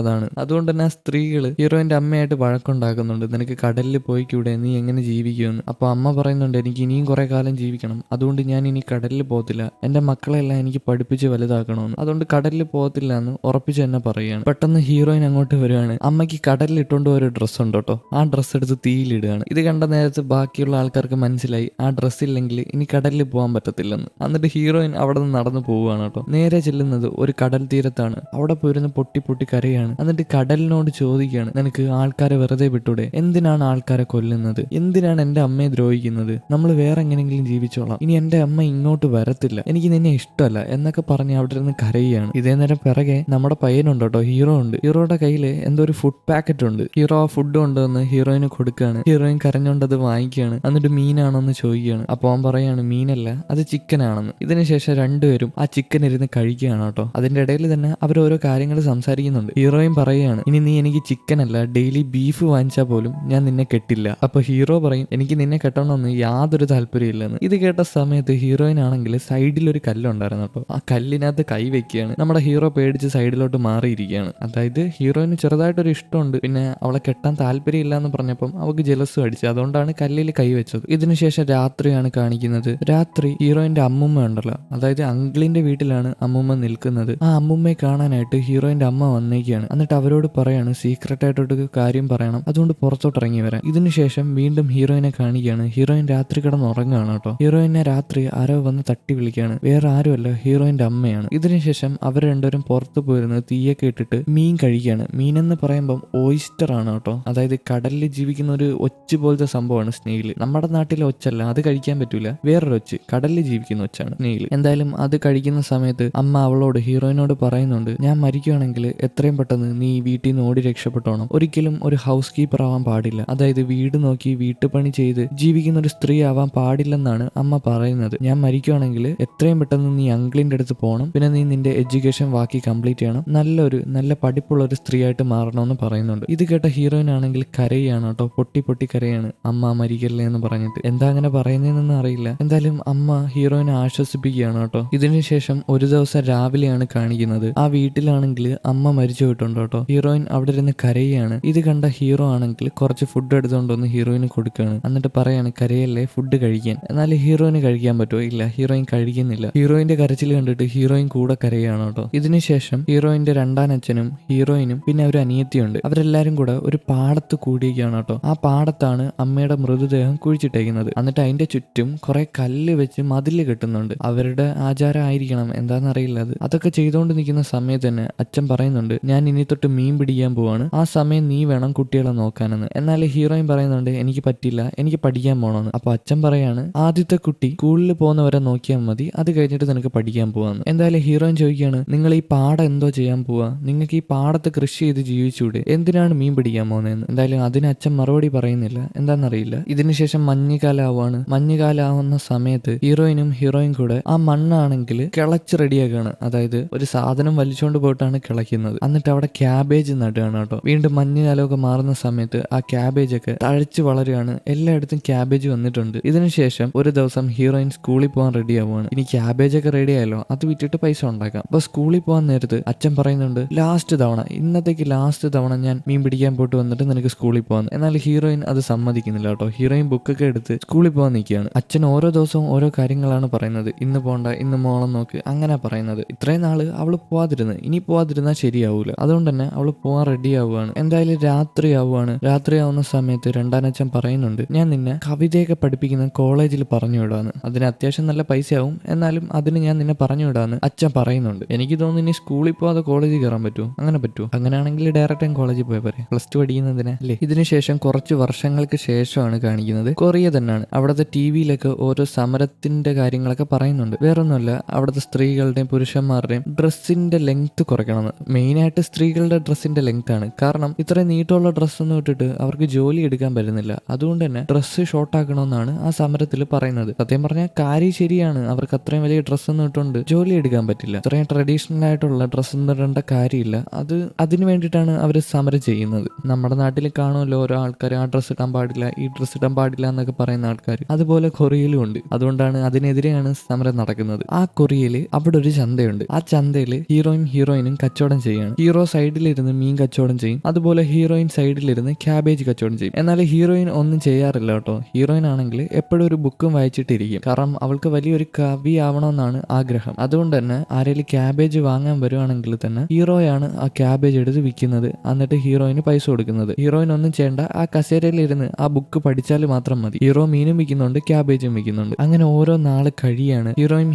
അതാണ്. അതുകൊണ്ട് തന്നെ ആ സ്ത്രീകള് ഹീറോയിന്റെ അമ്മയായിട്ട് വഴക്കുണ്ടാക്കുന്നുണ്ട്, നിനക്ക് കടലിൽ പോയിക്കൂടെ, നീ എങ്ങനെ ജീവിക്കുമെന്ന്. അപ്പൊ അമ്മ പറയുന്നുണ്ട് എനിക്ക് ഇനിയും കുറെ കാലം ജീവിക്കണം, അതുകൊണ്ട് ഞാൻ ഇനി കടലിൽ പോകത്തില്ല, എന്റെ മക്കളെല്ലാം എനിക്ക് പഠിപ്പിച്ച് വലുതാക്കണമെന്ന്, അതുകൊണ്ട് കടലിൽ പോകത്തില്ല എന്ന് ഉറപ്പിച്ച് തന്നെ പറയുകയാണ്. പെട്ടെന്ന് ഹീറോയിൻ അങ്ങോട്ട് വരികയാണ്. അമ്മയ്ക്ക് കടലിൽ ഇട്ടുകൊണ്ട് ഒരു ഡ്രസ്സ് ഉണ്ട് കേട്ടോ, ആ ഡ്രസ്സ് എടുത്ത് തീയിലിടുകയാണ്. ഇത് കണ്ട നേരത്ത് ബാക്കിയുള്ള ആൾക്കാർക്ക് മനസ്സിലായി ആ ഡ്രസ്സ് ഇല്ലെങ്കിൽ ഇനി കടലിൽ പോകാൻ പറ്റത്തില്ലെന്ന്. എന്നിട്ട് ഹീറോയിൻ അവിടെ നിന്ന് നടന്നു പോവുകയാണ് കേട്ടോ. നേരെ ചെല്ലുന്നത് ഒരു കടൽ തീരത്താണ്. അവിടെ പോയിരുന്ന് പൊട്ടി പൊട്ടി കരയാണ്. എന്നിട്ട് കടലിനോട് ചോദിക്കുകയാണ് നിനക്ക് ആൾക്കാരെ വെറുതെ വിട്ടൂടെ, എന്തിനാണ് ആൾക്കാരെ കൊല്ലുന്നത്, എന്തിനാണ് എന്റെ അമ്മയെ ദ്രോഹിക്കുന്നത്, നമ്മൾ വേറെ എങ്ങനെയെങ്കിലും ജീവിച്ചോളാം, ഇനി എന്റെ അമ്മ ഇങ്ങോട്ട് വരത്തില്ല, എനിക്ക് നിന്നെ ഇഷ്ടമല്ല എന്നൊക്കെ പറഞ്ഞ് അവിടെ ഇരുന്ന് കരയുകയാണ്. ഇതേ നേരം പിറകെ നമ്മുടെ പയ്യനുണ്ട് കേട്ടോ, ഹീറോ ഉണ്ട്. ഹീറോയുടെ കയ്യിൽ എന്തോ ഒരു ഫുഡ് പാക്കറ്റ് ഉണ്ട്. ഹീറോ ആ ഫുഡ് കൊണ്ടുവന്ന് ഹീറോയിന് കൊടുക്കുകയാണ്. ഹീറോയിൻ കരഞ്ഞോണ്ട് അത് വാങ്ങിക്കുകയാണ്. എന്നിട്ട് മീനാണോ എന്ന് ചോദിക്കുകയാണ്. അപ്പൊ അവൻ പറയാണ് മീനല്ല, അത് ചിക്കൻ ആണെന്ന്. ഇതിനുശേഷം രണ്ടുപേരും ആ ചിക്കൻ ഇരുന്ന് കഴിക്കുകയാണ് കേട്ടോ. അതിന്റെ ഇടയിൽ തന്നെ അവർ ഓരോ കാര്യങ്ങൾ സംസാരിക്കുന്നുണ്ട്. ഹീറോയിൻ പറയുകയാണ് ഇനി നീ എനിക്ക് ചിക്കൻ അല്ല ഡെയിലി ബീഫ് വാങ്ങിച്ചാൽ പോലും ഞാൻ നിന്നെ കെട്ടില്ല. അപ്പൊ ഹീറോ പറയും എനിക്ക് നിന്നെ കെട്ടണമെന്ന് യാതൊരു താല്പര്യമില്ലെന്ന്. ഇത് കേട്ട സമയത്ത് ഹീറോയിൻ ആണെങ്കിൽ സൈഡിൽ ഒരു കല്ലുണ്ടായിരുന്നു കേട്ടോ. ആ കല്ലിനകത്ത് കൈ വെക്കുകയാണ്. നമ്മുടെ ഹീറോ പേടിച്ച് സൈഡിലോട്ട് മാറിയിരിക്കുകയാണ്. അതായത് ഹീറോയിന് ചെറുതായിട്ടൊരു ഇഷ്ടമുണ്ട്, പിന്നെ അവളെ കെട്ടാൻ താല്പര്യമില്ല എന്ന് പറഞ്ഞപ്പം അവൾക്ക് ജലസും അടിച്ചു, അതുകൊണ്ടാണ് കല്ലിൽ കൈ വെച്ചത്. ഇതിനുശേഷം രാത്രിയാണ് കാണിക്കുന്നത്. രാത്രി ഹീറോയിന്റെ അമ്മുമ്മ ഉണ്ടല്ലോ, അതായത് അങ്കിളിന്റെ വീട്ടിലാണ് അമ്മുമ്മ നിൽക്കുന്നത്. ആ അമ്മുമ്മയെ കാണാനായിട്ട് ഹീറോയിന്റെ അമ്മ വന്നേക്കാണ്. എന്നിട്ട് അവരോട് പറയാണ് സീക്രട്ട് ആയിട്ടൊരു കാര്യം പറയണം, അതുകൊണ്ട് പുറത്തോട്ട് ഇറങ്ങി വരാം. ഇതിനുശേഷം വീണ്ടും ഹീറോയിനെ കാണിക്കുകയാണ്. ഹീറോയിൻ രാത്രി കിടന്ന് ഉറങ്ങുകയാണ് കേട്ടോ. ഹീറോയിനെ രാത്രി ആരോ വന്ന് തട്ടി വിളിക്കുകയാണ്. വേറെ ആരുമല്ല, ഹീറോയിന്റെ അമ്മയാണ്. ഇതിനുശേഷം അവർ രണ്ടുപേരും പുറത്തു പോയിരുന്ന് തീയൊക്കെ ഇട്ടിട്ട് മീൻ കഴിക്കുകയാണ്. മീനെന്ന് പറയുമ്പം ഓയിസ്റ്റർ ആണ് കേട്ടോ, അതായത് കടലിൽ ജീവിക്കുന്ന ഒരു ഒച്ച് പോലത്തെ സംഭവമാണ് സ്നെയിൽ. നമ്മുടെ നാട്ടിലെ ഒച്ചല്ല, അത് കഴിക്കാൻ പറ്റൂല, വേറൊരു ഒച്ച്, കടലിൽ ജീവിക്കുന്ന ഒച്ചാണ് സ്നെയിൽ. എന്തായാലും അത് കഴിക്കുന്ന സമയത്ത് അമ്മ അവളോട് ഹീറോയിനോട് പറയുന്നുണ്ട് ഞാൻ മരിക്കുകയാണെങ്കിൽ എത്രയും പെട്ടെന്ന് നീ വീട്ടിൽ നിന്ന് ഓടി രക്ഷപ്പെട്ടോണം, ഒരിക്കലും ഒരു ഹൗസ് കീപ്പർ ആവാൻ പാടില്ല, അതായത് വീട് നോക്കി വീട്ടുപണി ചെയ്ത് ജീവിക്കുന്ന ഒരു സ്ത്രീ ആവാൻ പാടില്ലെന്നാണ് അമ്മ പറയുന്നത്. ഞാൻ മരിക്കുവാണെങ്കിൽ എത്രയും പെട്ടെന്ന് നീ അങ്കിളിന്റെ അടുത്ത് പോകണം, പിന്നെ നീ നിന്റെ എഡ്യൂക്കേഷൻ ബാക്കി കംപ്ലീറ്റ് ചെയ്യണം, നല്ല പഠിപ്പുള്ള ഒരു സ്ത്രീ ആയിട്ട് മാറണമെന്ന് പറയുന്നുണ്ട്. ഇത് കേട്ട ഹീറോയിൻ ആണെങ്കിൽ കരയാണ് കേട്ടോ, പൊട്ടി പൊട്ടി കരയാണ്, അമ്മ മരിക്കല്ലേ എന്ന് പറഞ്ഞിട്ട്. എന്താ അങ്ങനെ പറയുന്നതെന്നൊന്നും അറിയില്ല. എന്തായാലും അമ്മ ഹീറോയിനെ ആശ്വസിപ്പിക്കുകയാണ് കേട്ടോ. ഇതിനുശേഷം ഒരു ദിവസം രാവിലെയാണ് കാണിക്കുന്നത്. ആ വീട്ടിലാണെങ്കിൽ അമ്മ മരിച്ചു പോയിട്ടുണ്ട് കേട്ടോ. ഹീറോയിൻ അവിടെ ഇരുന്ന് കരയാണ്. ഇത് കണ്ട ഹീറോ ആണെങ്കിൽ കുറച്ച് ഫുഡ് എടുത്തുകൊണ്ടൊന്ന് ഹീറോയിന് കൊടുക്കുകയാണ്. എന്നിട്ട് പറയാണ് കരയല്ലേ, ഫുഡ് കഴിക്കാൻ. എന്നാൽ ഹീറോയിന് കഴിക്കാൻ പറ്റുമോ? ഇല്ല, ഹീറോയിൻ കഴിക്കുന്നില്ല. ഹീറോയിന്റെ കരച്ചിൽ കണ്ടിട്ട് ഹീറോയിൻ കൂടെ കരയാണ് കേട്ടോ. ഇതിനുശേഷം ഹീറോയിന്റെ രണ്ടാനച്ഛനും ഹീറോയിനും പിന്നെ ഒരു അനിയത്തിയുണ്ട്. അവരെല്ലാരും കൂടെ ഒരു പാടത്ത് കൂടിയൊക്കെയാണ് കേട്ടോ. ആ പാടത്താണ് അമ്മയുടെ മൃതദേഹം കുഴിച്ചിട്ടേക്കുന്നത്. എന്നിട്ട് അതിന്റെ ചുറ്റും കുറെ കല്ല് വെച്ച് മതില് കെട്ടുന്നുണ്ട്. അവരുടെ ആചാരം ആയിരിക്കണം, എന്താണെന്നറിയില്ല. അതൊക്കെ ചെയ്തുകൊണ്ട് നിൽക്കുന്ന സമയത്ത് തന്നെ അച്ഛൻ പറയുന്നുണ്ട്, ഞാൻ ഇനി തൊട്ട് മീൻ പിടിക്കാൻ പോവാണ്, ആ സമയം നീ വേണം കുട്ടികളെ നോക്കാനെന്ന്. എന്നാൽ ഹീറോയിൻ പറയുന്നുണ്ട് എനിക്ക് പറ്റില്ല, എനിക്ക് പഠിക്കാൻ പോകണമെന്ന്. അപ്പൊ അച്ഛൻ പറയാണ് ആദ്യത്തെ കുട്ടി സ്കൂളിൽ പോകുന്നവരെ നോക്കിയാൽ മതി, അത് കഴിഞ്ഞിട്ട് നിനക്ക് പഠിക്കാൻ പോവാന്ന്. എന്തായാലും ഹീറോയിൻ ചോദിക്കുകയാണ് നിങ്ങൾ ഈ പാടം എന്തോ ചെയ്യാൻ പോവാ, നിങ്ങൾക്ക് ഈ പാടത്ത് കൃഷി ചെയ്ത് ജീവിച്ചൂടെ, എന്തിനാണ് മീൻ പിടിക്കാൻ പോകുന്നതെന്ന്. എന്തായാലും അതിന് അച്ഛൻ മറുപടി പറയുന്നില്ല, എന്താണെന്നറിയില്ല. ഇതിനുശേഷം മഞ്ഞുകാലാവാണ്. മഞ്ഞുകാലാവുന്ന സമയത്ത് ഹീറോയിനും ഹീറോയിൻ കൂടെ ആ മണ്ണാണെങ്കിൽ കിളച്ച് റെഡിയാക്കാണ്. അതായത് ഒരു സാധനം വലിച്ചുകൊണ്ട് പോയിട്ടാണ് കിളയ്ക്കുന്നത്. എന്നിട്ട് അവിടെ ക്യാബേജ് നടുകയാണ് കേട്ടോ. വീണ്ടും മഞ്ഞുകാലമൊക്കെ മാറുന്ന സമയത്ത് ആ ക്യാബേജ് ഒക്കെ തഴച്ച് വളരുകയാണ്. എല്ലായിടത്തും ക്യാബേജ് വന്നിട്ടുണ്ട്. ഇതിനുശേഷം ഒരു ദിവസം ഹീറോയിൻ സ്കൂളിൽ പോകാൻ റെഡി ആവുകയാണ്. ഇനി ക്യാബേജ് ഒക്കെ റെഡി ആയല്ലോ, അത് വിറ്റിട്ട് പൈസ ഉണ്ടാക്കാം. അപ്പൊ സ്കൂളിൽ പോകാൻ നേരത്ത് അച്ഛൻ പറയുന്നുണ്ട് ഇന്നത്തേക്ക് ലാസ്റ്റ് തവണ ഞാൻ മീൻ പിടിക്കാൻ പോയിട്ട് വന്നിട്ട് നിനക്ക് സ്കൂളിൽ പോകാൻ. എന്നാൽ ഹീറോയിൻ അത് സമ്മതിക്കുന്നില്ല കേട്ടോ. ഹീറോയിൻ ബുക്കൊക്കെ എടുത്ത് സ്കൂളിൽ പോകാൻ നിൽക്കുകയാണ്. അച്ഛൻ ഓരോ ദിവസവും ഓരോ കാര്യങ്ങളാണ് പറയുന്നത്. ഇന്ന് പോകണ്ട, ഇന്ന് മോളം നോക്ക്, അങ്ങനെ പറയുന്നത്. ഇത്രയും നാള് അവള് പോവാതിരുന്ന്, ഇനി പോവാതിരുന്നാൽ ശരിയാവൂല. അതുകൊണ്ട് തന്നെ അവള് പോവാൻ റെഡി ആവുകയാണ്. എന്തായാലും രാത്രിയാവുന്ന സമയത്ത് രണ്ടാനച്ഛൻ പറയുന്നുണ്ട് ഞാൻ നിന്നെ കവിതയൊക്കെ പഠിപ്പിക്കുന്ന കോളേജിൽ പറഞ്ഞു വിടാന്ന്. അതിന് അത്യാവശ്യം നല്ല പൈസയാവും, എന്നാലും അതിന് ഞാൻ നിന്നെ പറഞ്ഞു വിടാന്ന് അച്ഛൻ പറയുന്നുണ്ട്. എനിക്ക് തോന്നുന്നു ഇനി സ്കൂളിൽ പോവാതെ കോളേജിൽ കയറാൻ പറ്റുമോ? അങ്ങനെ പറ്റുമോ? അങ്ങനെയാണെങ്കിൽ ഡയറക്റ്റ് കോളേജിൽ പോയി പറയാം, പ്ലസ് ടു പഠിക്കുന്നതിന് അല്ലേ. ഇതിനുശേഷം കുറച്ച് വർഷങ്ങൾക്ക് ശേഷമാണ് കാണിക്കുന്നത്. കൊറിയ തന്നെയാണ്. അവിടുത്തെ ടിവിയിലൊക്കെ ഓരോ സമരത്തിന്റെ കാര്യങ്ങളൊക്കെ പറയുന്നുണ്ട്. വേറൊന്നുമല്ല, അവിടുത്തെ സ്ത്രീകളുടെയും പുരുഷന്മാരുടെയും ഡ്രസ്സിന്റെ ലെങ്ത് കുറയ്ക്കണമെന്ന്. മെയിനായിട്ട് സ്ത്രീകളുടെ ഡ്രസ്സിന്റെ ലെങ്ത് ആണ്. കാരണം ഇത്രയും നീട്ടമുള്ള ഡ്രസ്സൊന്നും ഇട്ടിട്ട് അവർക്ക് ജോലി എടുക്കാൻ പറ്റുന്നില്ല. അതുകൊണ്ട് തന്നെ ഡ്രസ്സ് ഷോർട്ട് ആക്കണമെന്നാണ് ആ സമരത്തിൽ പറയുന്നത്. സത്യം പറഞ്ഞാൽ കാര്യം ശരിയാണ്, അവർക്ക് അത്രയും വലിയ ഡ്രസ്സൊന്നും ഇട്ടുകൊണ്ട് ജോലി എടുക്കാൻ പറ്റില്ല. ഇത്രയും ട്രഡീഷണൽ ആയിട്ടുള്ള ഡ്രസ്സൊന്നും ഇടേണ്ട കാര്യമില്ല. അതിന് വേണ്ടിയിട്ടാണ് അവർ സമരം ചെയ്യുന്നത്. നമ്മുടെ നാട്ടിൽ കാണുമല്ലോ ഓരോ ആൾക്കാർ ആ ഡ്രസ്സ് ഇടാൻ പാടില്ല, ഈ ഡ്രസ്സ് ഇടാൻ പാടില്ല എന്നൊക്കെ പറയുന്ന ആൾക്കാർ. അതുപോലെ കൊറിയയിലും ഉണ്ട്. അതുകൊണ്ടാണ് അതിനെതിരെയാണ് സമരം നടക്കുന്നത്. ആ കൊറിയയിൽ അവിടെ ഒരു ചന്തയുണ്ട്. ആ ചന്തയിൽ ഹീറോയിനും കച്ചവടം ചെയ്യാണ്. ഹീറോ സൈഡിലിരുന്ന് മീൻ കച്ചവടം ചെയ്യും, അതുപോലെ ഹീറോയിൻ സൈഡിലിരുന്ന് ക്യാബേജ് കച്ചവടം ചെയ്യും. എന്നാൽ ഹീറോയിൻ ഒന്നും ചെയ്യാറില്ല കേട്ടോ. ഹീറോയിൻ ആണെങ്കിൽ എപ്പോഴും ഒരു ബുക്കും വായിച്ചിട്ടിരിക്കും. കാരണം അവൾക്ക് വലിയൊരു കവി ആവണമെന്നാണ് ആഗ്രഹം. അതുകൊണ്ട് തന്നെ ആരെങ്കിലും ക്യാബേജ് വാങ്ങാൻ വരുവാണെങ്കിൽ തന്നെ ഹീറോയാണ് ആ ക്യാബേജ് എടുത്ത് വിൽക്കുന്നത്, എന്നിട്ട് ഹീറോയിന് പൈസ കൊടുക്കുന്നത്. ഹീറോയിൻ ഒന്നും ചെയ്യേണ്ട, ആ കസേരയിലിരുന്ന് ആ ബുക്ക് പഠിച്ചാൽ മാത്രം മതി. ഹീറോ മീനും വിൽക്കുന്നുണ്ട്, ക്യാബേജും വിൽക്കുന്നുണ്ട്. അങ്ങനെ ഓരോ നാള് കഴിയാണ്.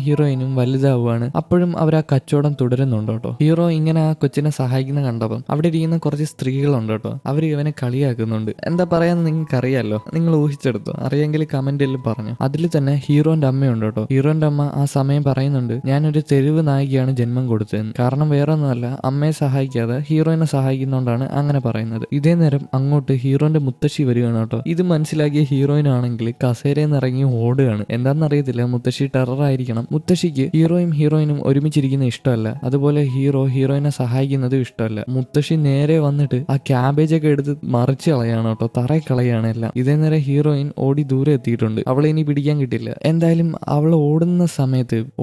ഹീറോയിനും വലുതാവുകയാണ്. അപ്പോഴും അവർ ആ കച്ചവടം തുടരുന്നുണ്ട് കേട്ടോ. ഹീറോ ഇങ്ങനെ ആ കൊച്ചിനെ സഹായിക്കുന്ന കണ്ടപ്പം അവിടെ ഇരിക്കുന്ന കുറച്ച് സ്ത്രീകളുണ്ട് കേട്ടോ. അവർ ഇവനെ കളിയാക്കുന്നുണ്ട്. എന്താ പറയാന്ന് നിങ്ങൾക്ക് അറിയാലോ, നിങ്ങൾ ഊഹിച്ചെടുത്തോ? അറിയെങ്കിൽ കമന്റിൽ പറഞ്ഞു. അതിൽ തന്നെ ഹീറോന്റെ അമ്മയുണ്ട് കേട്ടോ. ഹീറോന്റെ അമ്മ ആ സമയം പറയുന്നുണ്ട് ഞാനൊരു തെരുവ് നായികയാണ് ജന്മം കൊടുത്തതെന്ന്. കാരണം വേറെ ഒന്നുമല്ല, അമ്മയെ സഹായിക്കാതെ ഹീറോയിനെ സഹായിക്കുന്നോണ്ടാണ് അങ്ങനെ പറയുന്നത്. ഇതേ നേരം അങ്ങോട്ട് ഹീറോന്റെ മുത്തശ്ശി വരികയാണ് കേട്ടോ. ഇത് മനസ്സിലാക്കിയ ഹീറോയിനാണെങ്കിൽ കസേരയിൽ നിന്ന് ഇറങ്ങി ഓടുകയാണ്. എന്താണെന്നറിയത്തില്ല, മുത്തശ്ശി ടെറർ ആയിരിക്കണം. മുത്തശ്ശിക്ക് ഹീറോയിനും ഒരുമിച്ചിരിക്കുന്ന ഇഷ്ടമല്ല, അതുപോലെ ഹീറോയിനെ സഹായിക്കുന്നതും ഇഷ്ടമല്ല. മുത്തശ്ശി നേരെ വന്നിട്ട് ആ ക്യാബേജ് ഒക്കെ എടുത്ത് മറിച്ച് കളയാണ് കേട്ടോ, തറയിൽ കളയാണ് എല്ലാം. ഇതേ നേരം ഹീറോയിൻ ഓടി ദൂരെ എത്തിയിട്ടുണ്ട്. അവളെ ഇനി പിടിക്കാൻ കിട്ടില്ല. എന്തായാലും അവൾ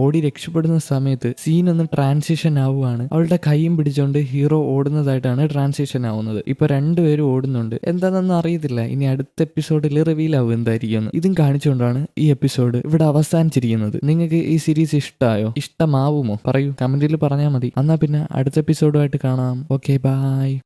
ഓടി രക്ഷപ്പെടുന്ന സമയത്ത് സീൻ ഒന്ന് ട്രാൻസിഷൻ ആവുകയാണ്. അവളുടെ കൈയും പിടിച്ചോണ്ട് ഹീറോ ഓടുന്നതായിട്ടാണ് ട്രാൻസിഷൻ ആവുന്നത്. ഇപ്പൊ രണ്ടുപേരും ഓടുന്നുണ്ട്. എന്താണെന്നൊന്നും അറിയത്തില്ല, ഇനി അടുത്ത എപ്പിസോഡിൽ റിവീൽ ആവും എന്തായിരിക്കും. ഇതും കാണിച്ചുകൊണ്ടാണ് ഈ എപ്പിസോഡ് ഇവിടെ അവസാനിച്ചിരിക്കുന്നത്. നിങ്ങൾക്ക് ഈ സീരീസ് ഇഷ്ടമായോ? ഇഷ്ടമാവുമോ? പറയൂ, കമന്റിൽ പറഞ്ഞാൽ മതി. എന്നാ പിന്നെ അടുത്ത എപ്പിസോഡുമായിട്ട് കാണാം. Okay, by.